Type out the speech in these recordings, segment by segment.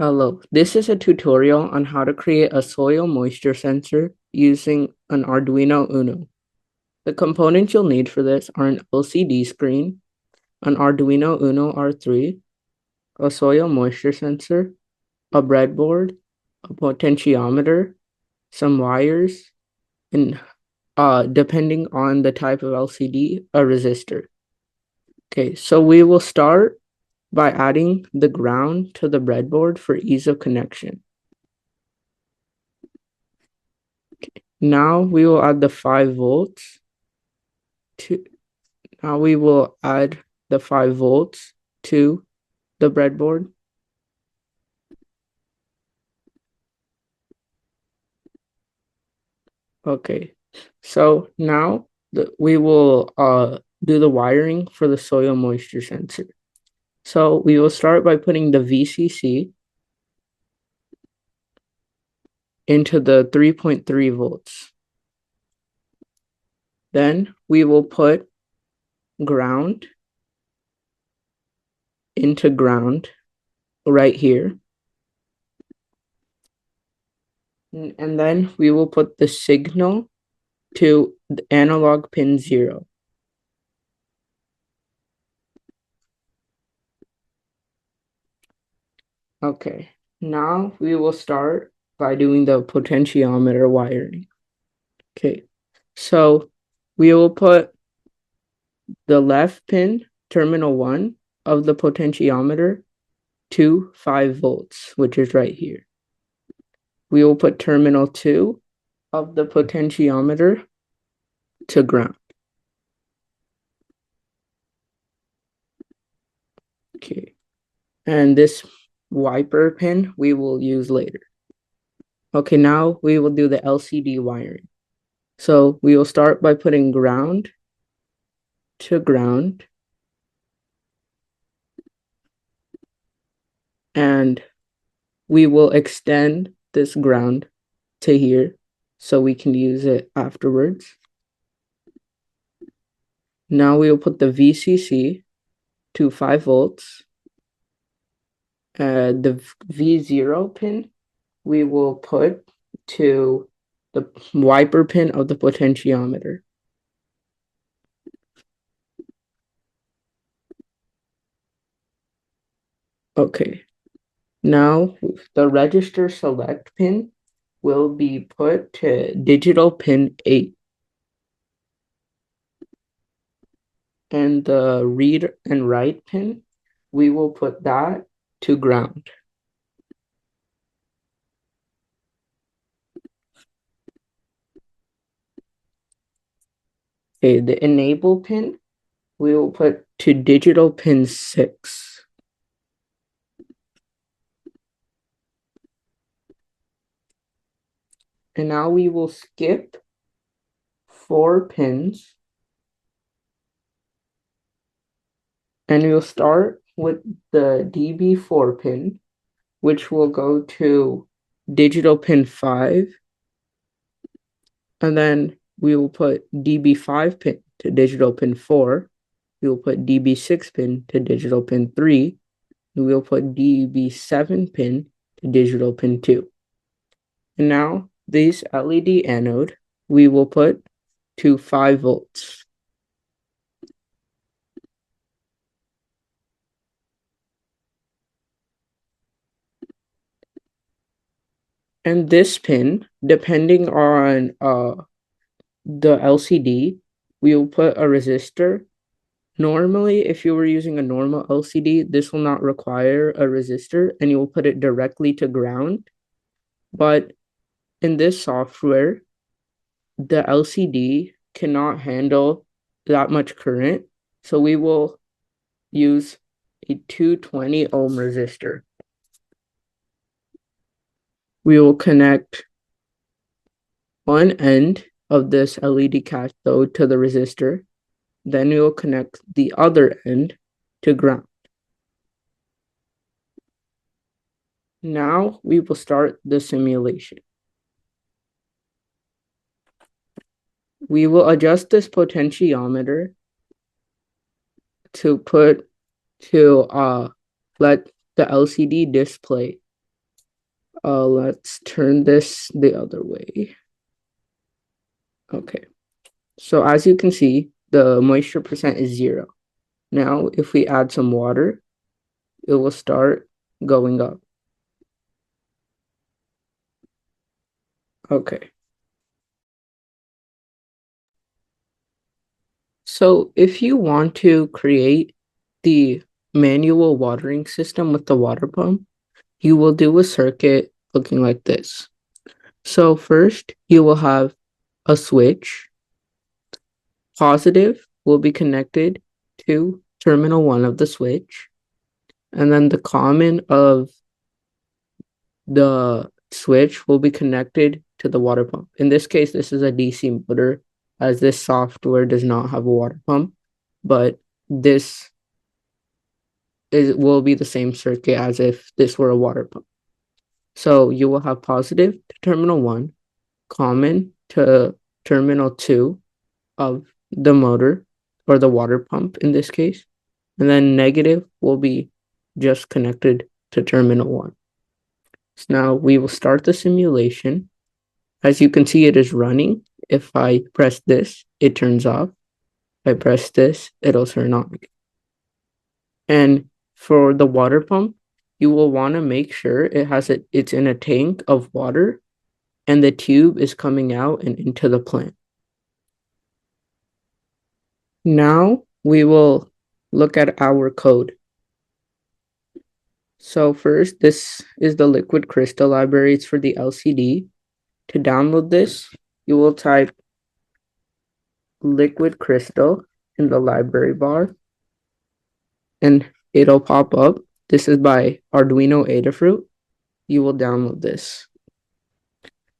Hello, this is a tutorial on how to create a soil moisture sensor using an Arduino Uno. The components you'll need for this are an LCD screen, an Arduino Uno R3, a soil moisture sensor, a breadboard, a potentiometer, some wires, and depending on the type of LCD, a resistor. Okay, so we will start by adding the ground to the breadboard for ease of connection. Now we will add the 5 volts to now we will add the 5 volts to the breadboard. Okay, so now we will do the wiring for the soil moisture sensor. So we will start by putting the VCC into the 3.3 volts. Then we will put ground into ground right here. And then we will put the signal to the analog pin 0. Okay, now we will start by doing the potentiometer wiring. Okay, so we will put the left pin, terminal 1 of the potentiometer to 5 volts, which is right here. We will put terminal 2 of the potentiometer to ground. Okay, and this wiper pin we will use later. Okay, now we will do the LCD wiring. So we will start by putting ground to ground. And we will extend this ground to here so we can use it afterwards. Now we will put the VCC to 5 volts. The V0 pin we will put to the wiper pin of the potentiometer. Okay, now the register select pin will be put to digital pin 8. And the read and write pin, we will put that to ground. Okay, the enable pin, we will put to digital pin 6. And now we will skip 4 pins. And we'll start with the DB4 pin, which will go to digital pin 5. And then we will put DB5 pin to digital pin 4. We will put DB6 pin to digital pin 3. And we'll put DB7 pin to digital pin 2. And now this LED anode we will put to 5 volts. And this pin, depending on the LCD, we will put a resistor. Normally, if you were using a normal LCD, this will not require a resistor and you will put it directly to ground. But in this software, the LCD cannot handle that much current. So we will use a 220 ohm resistor. We will connect one end of this LED cathode to the resistor. Then we will connect the other end to ground. Now we will start the simulation. We will adjust this potentiometer to let the LCD display Let's turn this the other way. Okay. So as you can see, the moisture percent is 0. Now, if we add some water, it will start going up. Okay. So if you want to create the manual watering system with the water pump, you will do a circuit looking like this. So first, you will have a switch. Positive will be connected to terminal 1 of the switch, and then the common of the switch will be connected to the water pump. In this case, this is a DC motor, as this software does not have a water pump, but this will be the same circuit as if this were a water pump. So you will have positive to terminal 1, common to terminal 2 of the motor or the water pump in this case, and then negative will be just connected to terminal 1. So now we will start the simulation. As you can see, it is running. If I press this, it turns off. If I press this, it'll turn on. And for the water pump, you will want to make sure it's in a tank of water and the tube is coming out and into the plant. Now we will look at our code. So first, this is the liquid crystal library. It's for the LCD. To download this, you will type liquid crystal in the library bar, and it'll pop up. This is by Arduino Adafruit. You will download this.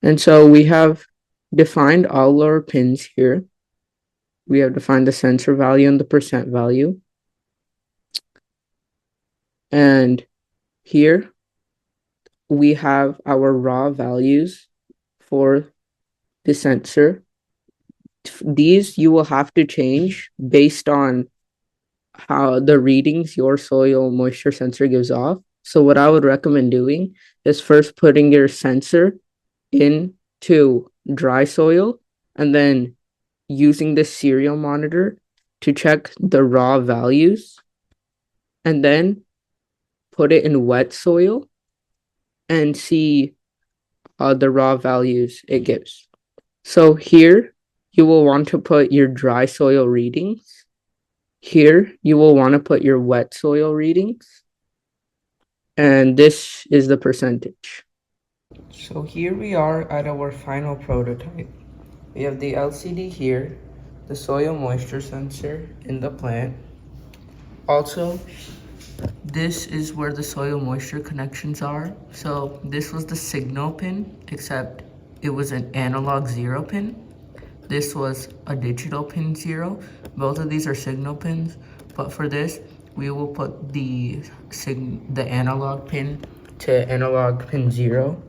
And so we have defined all our pins here. We have defined the sensor value and the percent value. And here we have our raw values for the sensor. These you will have to change based on how the readings your soil moisture sensor gives off. So what I would recommend doing is first putting your sensor into dry soil and then using the serial monitor to check the raw values, and then put it in wet soil and see the raw values it gives. So here you will want to put your dry soil readings. Here you will want to put your wet soil readings. And this is the percentage. So here we are at our final prototype. We have the LCD here, the soil moisture sensor in the plant. Also, this is where the soil moisture connections are. So this was the signal pin, except it was an analog 0 pin. This was a digital pin 0. Both of these are signal pins, but for this, we will put the analog pin to analog pin 0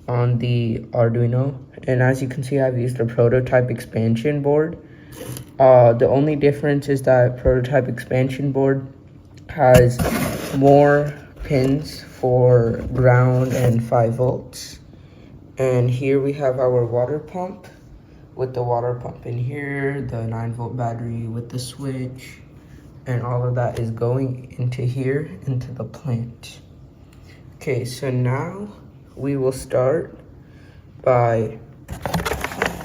on the Arduino. And as you can see, I've used a prototype expansion board. The only difference is that prototype expansion board has more pins for ground and 5 volts. And here we have our water pump with the water pump in here, the 9-volt battery with the switch, and all of that is going into here, into the plant. Okay, so now we will start by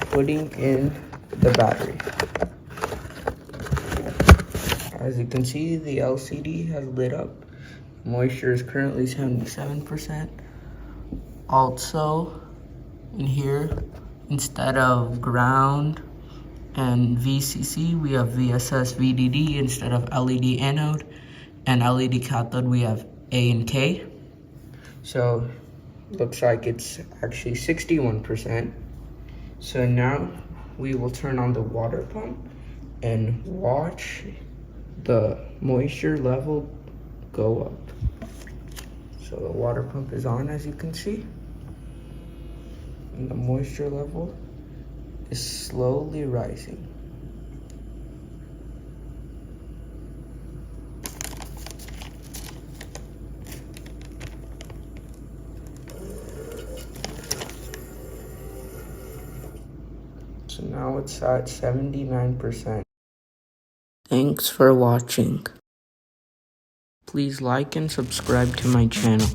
putting in the battery. As you can see, the LCD has lit up. Moisture is currently 77%. Also, in here, instead of ground and VCC, we have VSS VDD. Instead of LED anode and LED cathode, we have A and K. So looks like it's actually 61%. So now we will turn on the water pump and watch the moisture level go up. So the water pump is on, as you can see, and the moisture level is slowly rising. So now it's at 79%. Thanks for watching. Please like and subscribe to my channel.